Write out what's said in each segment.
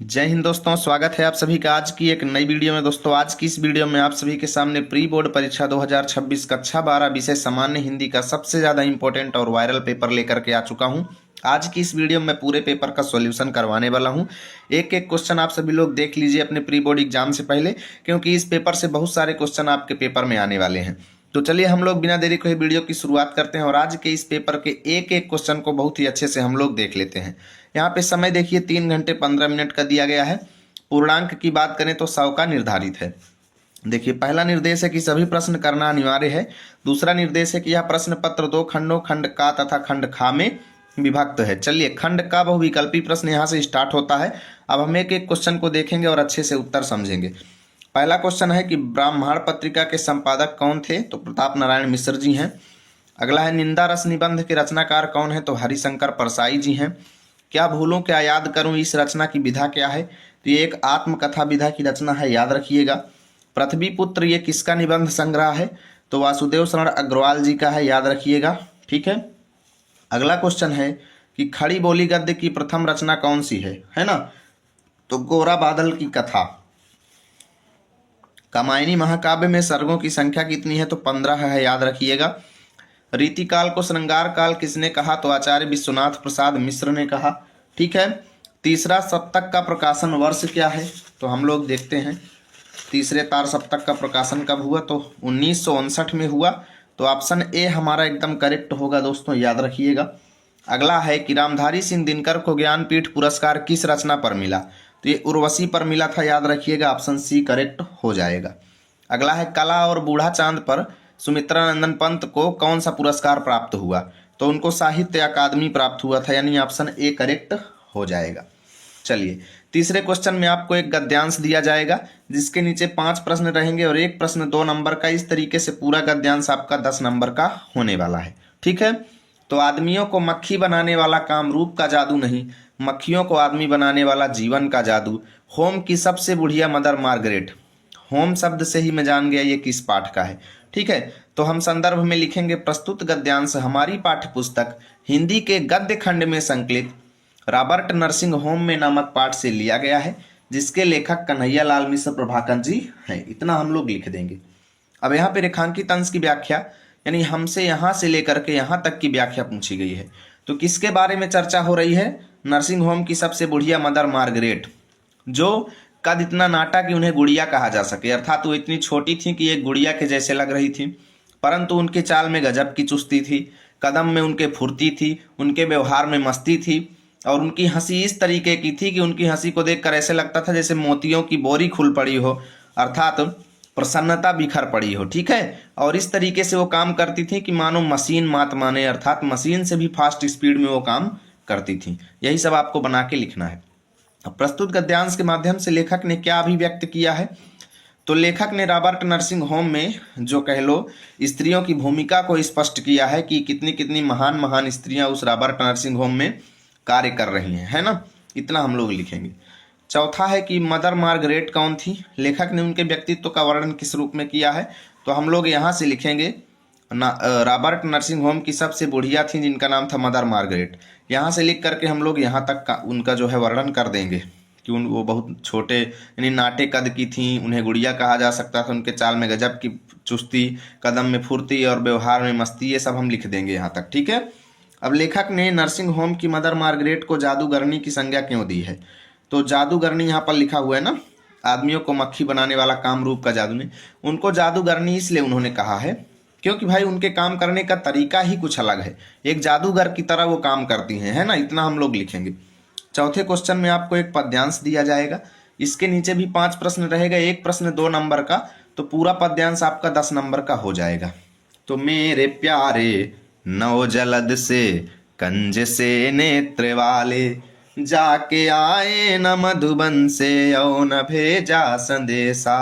जय हिंद दोस्तों, स्वागत है आप सभी का आज की एक नई वीडियो में। दोस्तों आज की इस वीडियो में आप सभी के सामने प्री बोर्ड परीक्षा 2026 कक्षा 12 विषय सामान्य हिंदी का सबसे ज़्यादा इंपॉर्टेंट और वायरल पेपर लेकर के आ चुका हूं। आज की इस वीडियो में पूरे पेपर का सॉल्यूशन करवाने वाला हूं। एक एक क्वेश्चन आप सभी लोग देख लीजिए अपने प्री बोर्ड एग्जाम से पहले, क्योंकि इस पेपर से बहुत सारे क्वेश्चन आपके पेपर में आने वाले हैं। तो चलिए हम लोग बिना देरी को वीडियो की शुरुआत करते हैं और आज के इस पेपर के एक एक क्वेश्चन को बहुत ही अच्छे से हम लोग देख लेते हैं। यहाँ पे समय देखिए 3 घंटे 15 मिनट का दिया गया है। पूर्णांक की बात करें तो 100 का निर्धारित है। देखिए पहला निर्देश है कि सभी प्रश्न करना अनिवार्य है। दूसरा निर्देश है कि यह प्रश्न पत्र 2 खंडों खंड का तथा खंड खा में विभक्त है। चलिए खंड का बहुविकल्पी प्रश्न यहाँ से स्टार्ट होता है। अब हम एक एक क्वेश्चन को देखेंगे और अच्छे से उत्तर समझेंगे। पहला क्वेश्चन है कि ब्राह्मण पत्रिका के संपादक कौन थे? तो प्रताप नारायण मिश्र जी हैं। अगला है निंदा रस निबंध के रचनाकार कौन है? तो हरिशंकर परसाई जी हैं। क्या भूलूं क्या याद करूं, इस रचना की विधा क्या है? तो ये एक आत्मकथा विधा की रचना है, याद रखिएगा। पृथ्वी पुत्र ये किसका निबंध संग्रह है? तो वासुदेव शरण अग्रवाल जी का है, याद रखिएगा। ठीक है। अगला क्वेश्चन है कि खड़ी बोली गद्य की प्रथम रचना कौन सी है ना? तो गोरा बादल की कथा। कामायनी महाकाव्य में सर्गों की संख्या कितनी है? तो 15 है, याद रखिएगा। रीतिकाल को श्रृंगार काल किसने कहा? तो आचार्य विश्वनाथ प्रसाद मिश्र ने कहा। ठीक है। तीसरा सप्तक का प्रकाशन वर्ष क्या है? तो हम लोग देखते हैं तीसरे तार सप्तक का प्रकाशन कब हुआ? तो 1959 में हुआ। तो ऑप्शन ए हमारा एकदम करेक्ट होगा दोस्तों, याद रखिएगा। अगला है कि रामधारी सिंह दिनकर को ज्ञानपीठ पुरस्कार किस रचना पर मिला? तो ये उर्वशी पर मिला था, याद रखिएगा। ऑप्शन सी करेक्ट हो जाएगा। अगला है कला और बूढ़ा चांद पर सुमित्रा नंदन पंत को कौन सा पुरस्कार प्राप्त हुआ? तो उनको साहित्य अकादमी प्राप्त हुआ था, यानी ऑप्शन ए करेक्ट हो जाएगा। चलिए तीसरे क्वेश्चन में आपको एक गद्यांश दिया जाएगा जिसके नीचे 5 प्रश्न रहेंगे और एक प्रश्न 2 नंबर का। इस तरीके से पूरा गद्यांश आपका 10 नंबर का होने वाला है। ठीक है। तो आदमियों को मक्खी बनाने वाला कामरूप का जादू नहीं, मक्खियों को आदमी बनाने वाला जीवन का जादू। होम की सबसे बुढ़िया मदर मार्गरेट। होम शब्द से ही मैं जान गया ये किस पाठ का है। ठीक है। तो हम संदर्भ में लिखेंगे प्रस्तुत गद्यांश हमारी पाठ्य पुस्तक हिंदी के गद्य खंड में संकलित रॉबर्ट नरसिंह होम में नामक पाठ से लिया गया है, जिसके लेखक कन्हैया लाल मिश्र प्रभाकर जी हैं। इतना हम लोग लिख देंगे। अब यहाँ पे रेखांकित अंश की व्याख्या, यानी हमसे यहाँ से लेकर के यहाँ तक की व्याख्या पूछी गई है। तो किसके बारे में चर्चा हो रही है? नरसिंह होम की सबसे बुढ़िया मदर मार्गरेट, जो कद इतना नाटा कि उन्हें गुड़िया कहा जा सके, अर्थात वो इतनी छोटी थी कि एक गुड़िया के जैसे लग रही थी, परंतु उनके चाल में गजब की चुस्ती थी, कदम में उनके फुर्ती थी, उनके व्यवहार में मस्ती थी और उनकी हंसी इस तरीके की थी कि उनकी हंसी को देखकर ऐसे लगता था जैसे मोतियों की बोरी खुल पड़ी हो, अर्थात प्रसन्नता बिखर पड़ी हो। ठीक है। और इस तरीके से वो काम करती थी कि मानो मशीन मात माने, अर्थात मशीन से भी फास्ट स्पीड में वो काम करती थी। यही सब आपको बना के लिखना है। प्रस्तुत गद्यांश के माध्यम से लेखक ने क्या अभिव्यक्त किया है? तो लेखक ने रॉबर्ट नरसिंह होम में जो कह लो स्त्रियों की भूमिका को स्पष्ट किया है कि कितनी कितनी महान महान स्त्रियां उस रॉबर्ट नरसिंह होम में कार्य कर रही हैं, है ना। इतना हम लोग लिखेंगे। चौथा है कि मदर मार्गरेट कौन थी? लेखक ने उनके व्यक्तित्व का वर्णन किस रूप में किया है? तो हम लोग यहाँ से लिखेंगे रॉबर्ट नरसिंह होम की सबसे बुढ़िया थी जिनका नाम था मदर मार्गरेट। यहाँ से लिख करके हम लोग यहाँ तक का उनका जो है वर्णन कर देंगे कि वो बहुत छोटे यानी नाटे कद की थी, उन्हें गुड़िया कहा जा सकता था, उनके चाल में गजब की चुस्ती, कदम में फुर्ती और व्यवहार में मस्ती, ये सब हम लिख देंगे यहाँ तक। ठीक है। अब लेखक ने नरसिंह होम की मदर मार्गरेट को जादूगरनी की संज्ञा क्यों दी है? तो जादूगरनी यहाँ पर लिखा हुआ है ना, आदमियों को मक्खी बनाने वाला कामरूप का जादू ने, उनको जादूगरनी इसलिए उन्होंने कहा है क्योंकि भाई उनके काम करने का तरीका ही कुछ अलग है, एक जादूगर की तरह वो काम करती हैं, है ना। इतना हम लोग लिखेंगे। चौथे क्वेश्चन में आपको एक पद्यांश दिया जाएगा, इसके नीचे भी 5 प्रश्न रहेगा, एक प्रश्न 2 नंबर का, तो पूरा पद्यांश आपका 10 नंबर का हो जाएगा। तो मेरे प्यारे नौ जलद से कंज से नेत्र वाले, जाके आए न मधुबन से औ न भेजा संदेशा,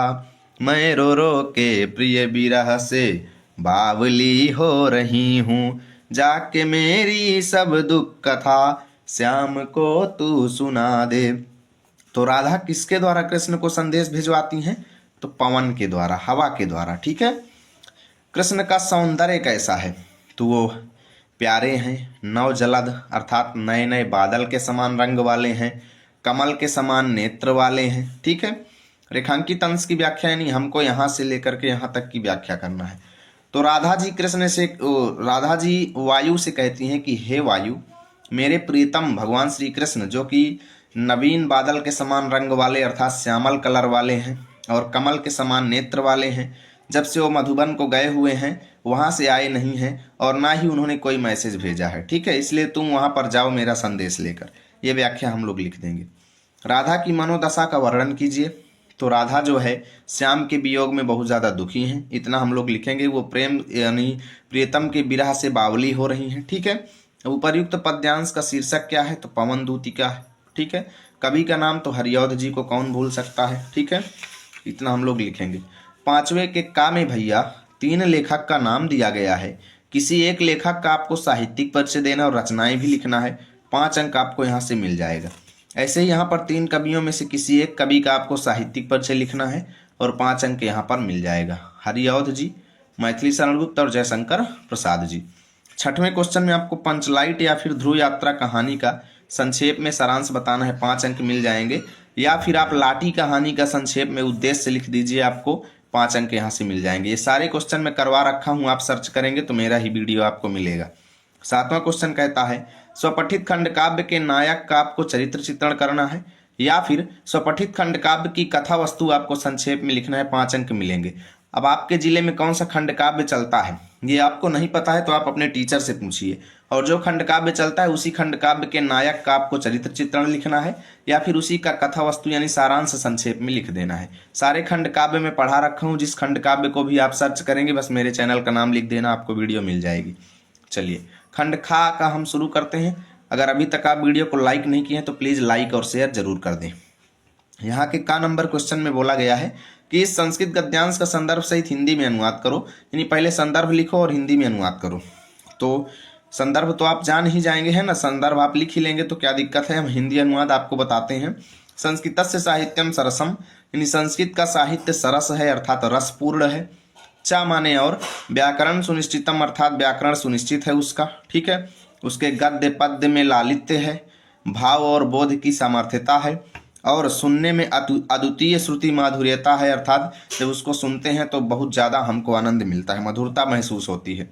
मैं रो रो के प्रिय बिरह से बावली हो रही हूँ, जाके मेरी सब दुख कथा श्याम को तू सुना दे। तो राधा किसके द्वारा कृष्ण को संदेश भिजवाती हैं? तो पवन के द्वारा, हवा के द्वारा। ठीक है। कृष्ण का सौंदर्य कैसा है? तो वो प्यारे हैं, नव जलद अर्थात नए नए बादल के समान रंग वाले हैं, कमल के समान नेत्र वाले हैं। ठीक है, रेखांकित अंश की व्याख्या यानी हमको यहाँ से लेकर के यहाँ तक की व्याख्या करना है। तो राधा जी वायु से कहती हैं कि हे वायु, मेरे प्रियतम भगवान श्री कृष्ण जो कि नवीन बादल के समान रंग वाले अर्थात श्यामल कलर वाले हैं और कमल के समान नेत्र वाले हैं, जब से वो मधुबन को गए हुए हैं वहाँ से आए नहीं हैं और ना ही उन्होंने कोई मैसेज भेजा है। ठीक है, इसलिए तुम वहाँ पर जाओ मेरा संदेश लेकर। ये व्याख्या हम लोग लिख देंगे। राधा की मनोदशा का वर्णन कीजिए। तो राधा जो है श्याम के वियोग में बहुत ज़्यादा दुखी हैं, इतना हम लोग लिखेंगे। वो प्रेम यानी प्रियतम के विरह से बावली हो रही हैं। ठीक है, उपर्युक्त पद्यांश का शीर्षक क्या है? तो पवन दूतिका है। ठीक है, कवि का नाम तो हरिऔध जी को कौन भूल सकता है। ठीक है, इतना हम लोग लिखेंगे। 5वें के का में भैया 3 लेखक का नाम दिया गया है। किसी एक लेखक का आपको साहित्यिक परिचय देना और रचनाएं भी लिखना है। 5 अंक आपको यहाँ से मिल जाएगा। ऐसे ही यहाँ पर 3 कवियों में से किसी एक कवि का आपको साहित्यिक परिचय लिखना है और 5 अंक यहाँ पर मिल जाएगा। हरिऔध जी, मैथिली शरण गुप्त और जयशंकर प्रसाद जी। 6वें क्वेश्चन में आपको पंचलाइट या फिर ध्रुव यात्रा कहानी का संक्षेप में सारांश बताना है, 5 अंक मिल जाएंगे। या फिर आप लाटी कहानी का संक्षेप में उद्देश्य से लिख दीजिए, आपको 5 अंक यहाँ से मिल जाएंगे। ये सारे क्वेश्चन मैं करवा रखा हूँ, आप सर्च करेंगे तो मेरा ही वीडियो आपको मिलेगा। 7वां क्वेश्चन कहता है स्वपठित खंड काव्य के नायक का आपको चरित्र चित्रण करना है या फिर स्वपठित खंड काव्य की कथा वस्तु आपको संक्षेप में लिखना है, 5 अंक मिलेंगे। अब आपके जिले में कौन सा खंड काव्य चलता है ये आपको नहीं पता है तो आप अपने टीचर से पूछिए, और जो खंड काव्य चलता है उसी खंड काव्य के नायक का आपको चरित्र चित्रण लिखना है या फिर उसी का कथा वस्तु यानी सारांश संक्षेप में लिख देना है। सारे खंड काव्य में पढ़ा रखा हूँ, जिस खंड काव्य को भी आप सर्च करेंगे बस मेरे चैनल का नाम लिख देना, आपको वीडियो मिल जाएगी। चलिए खंड खा का हम शुरू करते हैं। अगर अभी तक आप वीडियो को लाइक नहीं किए हैं तो प्लीज़ लाइक और शेयर जरूर कर दें। यहाँ के का नंबर क्वेश्चन में बोला गया है कि इस संस्कृत गद्यांश का संदर्भ सहित हिंदी में अनुवाद करो, यानी पहले संदर्भ लिखो और हिंदी में अनुवाद करो। तो संदर्भ तो आप जान ही जाएंगे है ना, संदर्भ आप लिख ही लेंगे तो क्या दिक्कत है, हम हिंदी अनुवाद आपको बताते हैं। संस्कृतस्य साहित्यम सरसम, यानी संस्कृत का साहित्य सरस है अर्थात रसपूर्ण है। चा माने और, व्याकरण सुनिश्चितम अर्थात व्याकरण सुनिश्चित है उसका। ठीक है, उसके गद्य पद्य में लालित्य है, भाव और बोध की सामर्थ्यता है और सुनने में अद्वितीय श्रुति माधुर्यता है अर्थात जब उसको सुनते हैं तो बहुत ज़्यादा हमको आनंद मिलता है, मधुरता महसूस होती है।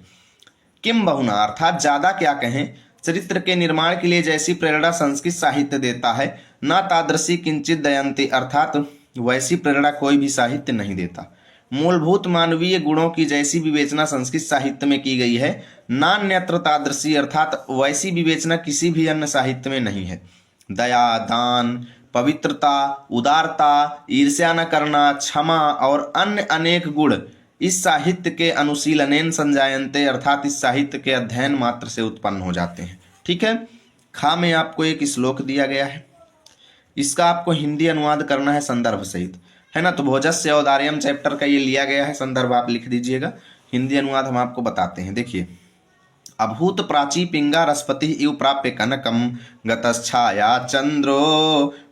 किम बहुना अर्थात ज़्यादा क्या कहें, चरित्र के निर्माण के लिए जैसी प्रेरणा संस्कृत साहित्य देता है न तादृशी किंचित दयंती अर्थात वैसी प्रेरणा कोई भी साहित्य नहीं देता। मूलभूत मानवीय गुणों की जैसी विवेचना संस्कृत साहित्य में की गई है नान्यत्र तादृशी अर्थात वैसी विवेचना किसी भी अन्य साहित्य में नहीं है। दया, दान, पवित्रता, उदारता, ईर्ष्या न करना, क्षमा और अन्य अनेक गुण इस साहित्य के अनुशीलनेन संजायन्ते अर्थात इस साहित्य के अध्ययन मात्र से उत्पन्न हो जाते हैं। ठीक है, खा में आपको एक श्लोक दिया गया है, इसका आपको हिंदी अनुवाद करना है संदर्भ सहित, है ना। तो भोजस्य औदार्यम चैप्टर का ये लिया गया है, संदर्भ आप लिख दीजिएगा, हिंदी अनुवाद हम आपको बताते हैं। देखिए, अभूत प्राची पिंगा रसपति इव प्राप्य कनकम गतच्छाया चंद्रो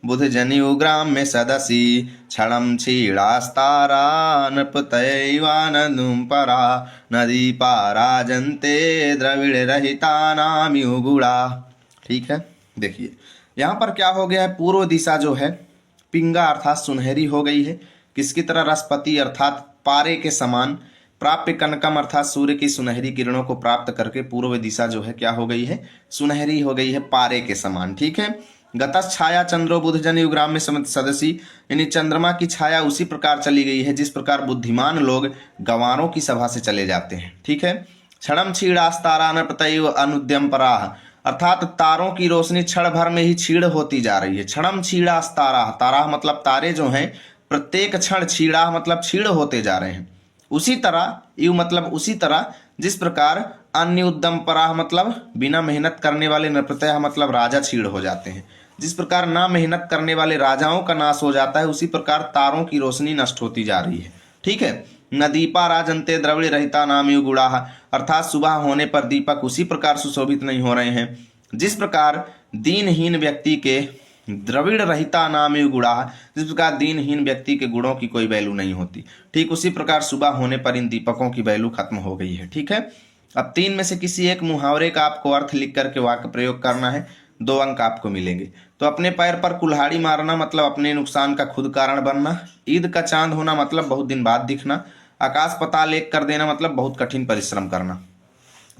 बुध जनिउ ग्राम में सदसी क्षणम क्षीणास्तारा नृपतैवाननुम परा नदी पाराजन्ते द्रविड़ रहिता नामिउ गुड़ा। ठीक है, देखिए यहाँ पर क्या हो गया है, पूर्व दिशा जो है पिंगा अर्थात सुनहरी हो गई है, किसकी तरह, रसपति अर्थात पारे के समान, प्राप्य कनकम अर्थात सूर्य की सुनहरी किरणों को प्राप्त करके पूर्व दिशा जो है क्या हो गई है, सुनहरी हो गई है, पारे के समान। ठीक है, गतस छाया चंद्रो बुध जनिउ ग्राम में सदसी, यानी चंद्रमा की छाया उसी प्रकार चली गई है जिस प्रकार बुद्धिमान लोग गंवारों की सभा से चले जाते हैं। ठीक है, क्षणम क्षीणास्तारा नृपतैव अनुद्यम पराह अर्थात तारों की रोशनी क्षण भर में ही क्षीण होती जा रही है। क्षणम क्षीणास्तारा, तारा मतलब तारे जो हैं प्रत्येक क्षण, क्षीणा मतलब क्षीण होते जा रहे हैं। उसी तरह यू मतलब उसी तरह जिस प्रकार अन्य उद्यम पराह मतलब बिना मेहनत करने वाले नृपतय मतलब राजा क्षीण हो जाते हैं, जिस प्रकार ना मेहनत करने वाले राजाओं का नाश हो जाता है उसी प्रकार तारों की रोशनी नष्ट होती जा रही है। ठीक है, नदीपा राजंते द्रविड़ रहिता नामयु गुड़ाह अर्थात सुबह होने पर दीपक उसी प्रकार सुशोभित नहीं हो रहे हैं जिस प्रकार दीनहीन व्यक्ति के द्रविड़ रहिता नामयु गुड़ाह, जिस प्रकार दीनहीन व्यक्ति के गुणों की कोई वैल्यू नहीं होती, ठीक उसी प्रकार सुबह होने पर इन दीपकों की वैल्यू खत्म हो गई है। ठीक है, अब 3 में से किसी एक मुहावरे का आपको अर्थ लिख करके वाक्य प्रयोग करना है। 2 अंक आपको मिलेंगे। तो अपने पैर पर कुल्हाड़ी मारना मतलब अपने नुकसान का खुद कारण बनना। ईद का चांद होना मतलब बहुत दिन बाद दिखना। आकाश पाताल एक कर देना मतलब बहुत कठिन परिश्रम करना।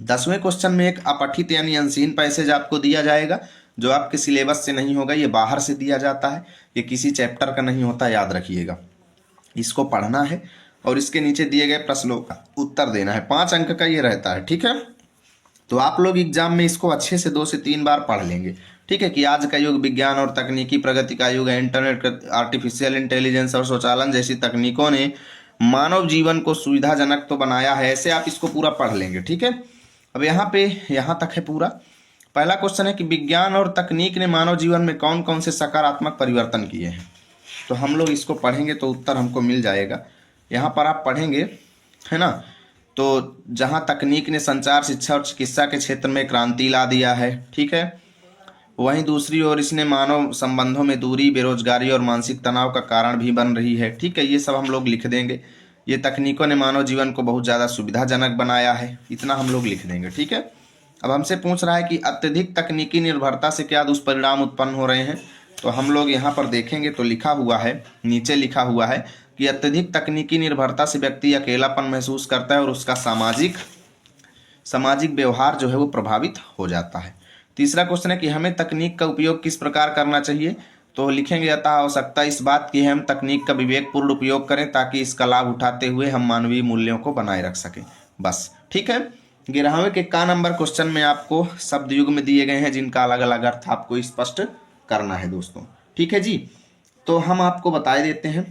10वें क्वेश्चन में एक अपठित यानी अनसीन पैसेज आपको दिया जाएगा जो आपके सिलेबस से नहीं होगा, ये बाहर से दिया जाता है, ये किसी चैप्टर का नहीं होता, याद रखिएगा। इसको पढ़ना है और इसके नीचे दिए गए प्रश्नों का उत्तर देना है। 5 अंक का ये रहता है, ठीक है। तो आप लोग एग्जाम में इसको अच्छे से 2 से 3 बार पढ़ लेंगे, ठीक है, कि आज का युग विज्ञान और तकनीकी प्रगति का युग है। इंटरनेट, आर्टिफिशियल इंटेलिजेंस और स्वचालन जैसी तकनीकों ने मानव जीवन को सुविधाजनक तो बनाया है, ऐसे आप इसको पूरा पढ़ लेंगे, ठीक है। अब यहाँ तक है पूरा। पहला क्वेश्चन है कि विज्ञान और तकनीक ने मानव जीवन में कौन कौन से सकारात्मक परिवर्तन किए हैं। तो हम लोग इसको पढ़ेंगे तो उत्तर हमको मिल जाएगा। यहाँ पर आप पढ़ेंगे, है ना। तो जहाँ तकनीक ने संचार, शिक्षा और चिकित्सा के क्षेत्र में क्रांति ला दिया है, ठीक है, वहीं दूसरी ओर इसने मानव संबंधों में दूरी, बेरोजगारी और मानसिक तनाव का कारण भी बन रही है, ठीक है। ये सब हम लोग लिख देंगे। ये तकनीकों ने मानव जीवन को बहुत ज़्यादा सुविधाजनक बनाया है, इतना हम लोग लिख देंगे, ठीक है। अब हमसे पूछ रहा है कि अत्यधिक तकनीकी निर्भरता से क्या दुष्परिणाम उत्पन्न हो रहे हैं। तो हम लोग यहाँ पर देखेंगे तो लिखा हुआ है, नीचे लिखा हुआ है कि अत्यधिक तकनीकी निर्भरता से व्यक्ति अकेलापन महसूस करता है और उसका सामाजिक व्यवहार जो है वो प्रभावित हो जाता है। तीसरा क्वेश्चन है कि हमें तकनीक का उपयोग किस प्रकार करना चाहिए। तो लिखेंगे अतः आवश्यकता इस बात की है हम तकनीक का विवेकपूर्ण उपयोग करें ताकि इसका लाभ उठाते हुए हम मानवीय मूल्यों को बनाए रख सकें, बस, ठीक है। 11वें के का नंबर क्वेश्चन में आपको शब्द युग में दिए गए हैं जिनका अलग अलग अर्थ आपको स्पष्ट करना है दोस्तों, ठीक है जी। तो हम आपको बता देते हैं,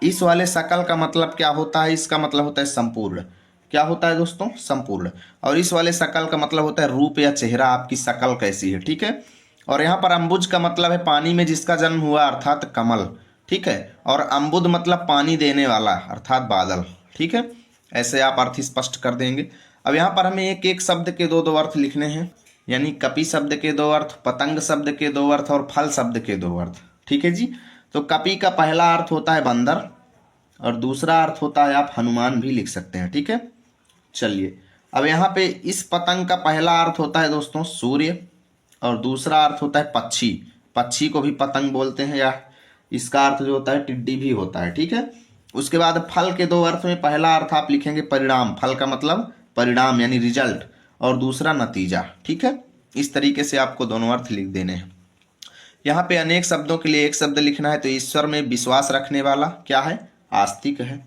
इस वाले सकल का मतलब क्या होता है। इसका मतलब होता है संपूर्ण। क्या होता है दोस्तों? संपूर्ण। और इस वाले सकल का मतलब होता है रूप या चेहरा, आपकी शकल कैसी है, ठीक है। और यहाँ पर अम्बुज का मतलब है पानी में जिसका जन्म हुआ अर्थात कमल, ठीक है। और अम्बुद मतलब पानी देने वाला अर्थात बादल, ठीक है। ऐसे आप अर्थ स्पष्ट कर देंगे। अब यहाँ पर हमें एक एक शब्द के 2 अर्थ लिखने हैं, यानी कपि शब्द के 2 अर्थ, पतंग शब्द के 2 अर्थ और फल शब्द के 2 अर्थ, ठीक है जी। तो कपि का पहला अर्थ होता है बंदर और दूसरा अर्थ होता है आप हनुमान भी लिख सकते हैं, ठीक है। चलिए, अब यहाँ पे इस पतंग का पहला अर्थ होता है दोस्तों सूर्य और दूसरा अर्थ होता है पक्षी। पक्षी को भी पतंग बोलते हैं या इसका अर्थ जो होता है टिड्डी भी होता है, ठीक है। उसके बाद फल के 2 अर्थ में पहला अर्थ आप लिखेंगे परिणाम, फल का मतलब परिणाम यानी रिजल्ट, और दूसरा नतीजा, ठीक है। इस तरीके से आपको दोनों अर्थ लिख देने हैं। यहाँ पे अनेक शब्दों के लिए एक शब्द लिखना है। तो ईश्वर में विश्वास रखने वाला क्या है? आस्तिक है।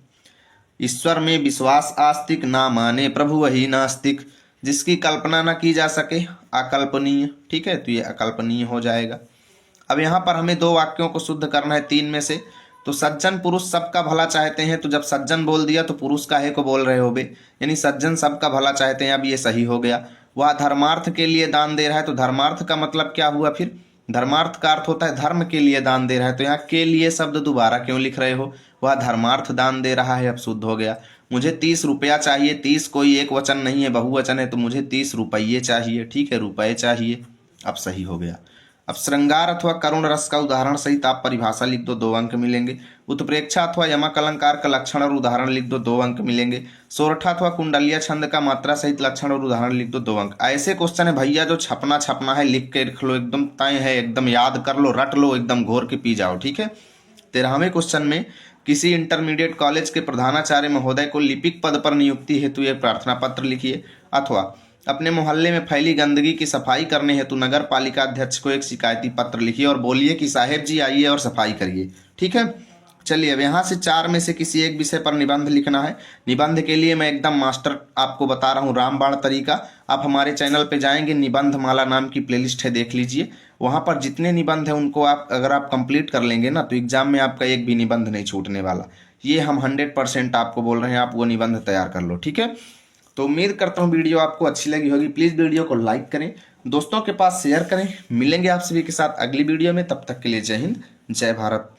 ईश्वर में विश्वास आस्तिक, ना माने प्रभु वही नास्तिक, जिसकी कल्पना ना की जा सके अकल्पनीय, ठीक है। तो ये अकल्पनीय हो जाएगा। अब यहाँ पर हमें 2 वाक्यों को शुद्ध करना है 3 में से। तो सज्जन पुरुष सबका भला चाहते हैं, तो जब सज्जन बोल दिया तो पुरुष काहे को बोल रहे हो बे, यानी सज्जन सबका भला चाहते हैं। अब ये सही हो गया। वह धर्मार्थ के लिए दान दे रहा है, तो धर्मार्थ का मतलब क्या हुआ फिर? धर्मार्थ का अर्थ होता है धर्म के लिए दान दे रहा है। तो यहाँ के लिए शब्द दोबारा क्यों लिख रहे हो? वह धर्मार्थ दान दे रहा है, अब शुद्ध हो गया। मुझे 30 रुपया चाहिए, 30 कोई एक वचन नहीं है, बहुवचन है, तो मुझे 30 रुपये चाहिए, ठीक है, रुपये चाहिए, अब सही हो गया। अब श्रृंगार अथवा करुण रस का उदाहरण सहित आप परिभाषा लिख दो, 2 अंक मिलेंगे। उत्प्रेक्षा अथवा यमक अलंकार का लक्षण और उदाहरण लिख दो, 2 अंक मिलेंगे। सोरठा अथवा कुंडलिया छंद का मात्रा सहित लक्षण और उदाहरण लिख दो, 2 अंक। ऐसे क्वेश्चन है भैया जो छपना है, लिख के रख लो, एकदम तय है, एकदम याद कर लो, रट लो, एकदम घोर के पी जाओ, ठीक है। 13वें क्वेश्चन में किसी इंटरमीडिएट कॉलेज के प्रधानाचार्य महोदय को लिपिक पद पर नियुक्ति हेतु एक प्रार्थना पत्र लिखिए, अथवा अपने मोहल्ले में फैली गंदगी की सफाई करने हेतु नगर पालिका अध्यक्ष को एक शिकायती पत्र लिखिए और बोलिए कि साहेब जी आइए और सफाई करिए, ठीक है। चलिए, अब यहाँ से 4 में से किसी एक विषय पर निबंध लिखना है। निबंध के लिए मैं एकदम मास्टर आपको बता रहा हूँ, रामबाण तरीका। आप हमारे चैनल पे जाएंगे, निबंध माला नाम की प्लेलिस्ट है, देख लीजिए। वहाँ पर जितने निबंध हैं उनको आप अगर आप कंप्लीट कर लेंगे ना, तो एग्जाम में आपका एक भी निबंध नहीं छूटने वाला। ये हम 100% आपको बोल रहे हैं, आप वो निबंध तैयार कर लो, ठीक है। तो उम्मीद करता हूँ वीडियो आपको अच्छी लगी होगी। प्लीज़ वीडियो को लाइक करें, दोस्तों के पास शेयर करें। मिलेंगे आप सभी के साथ अगली वीडियो में, तब तक के लिए जय हिंद, जय भारत।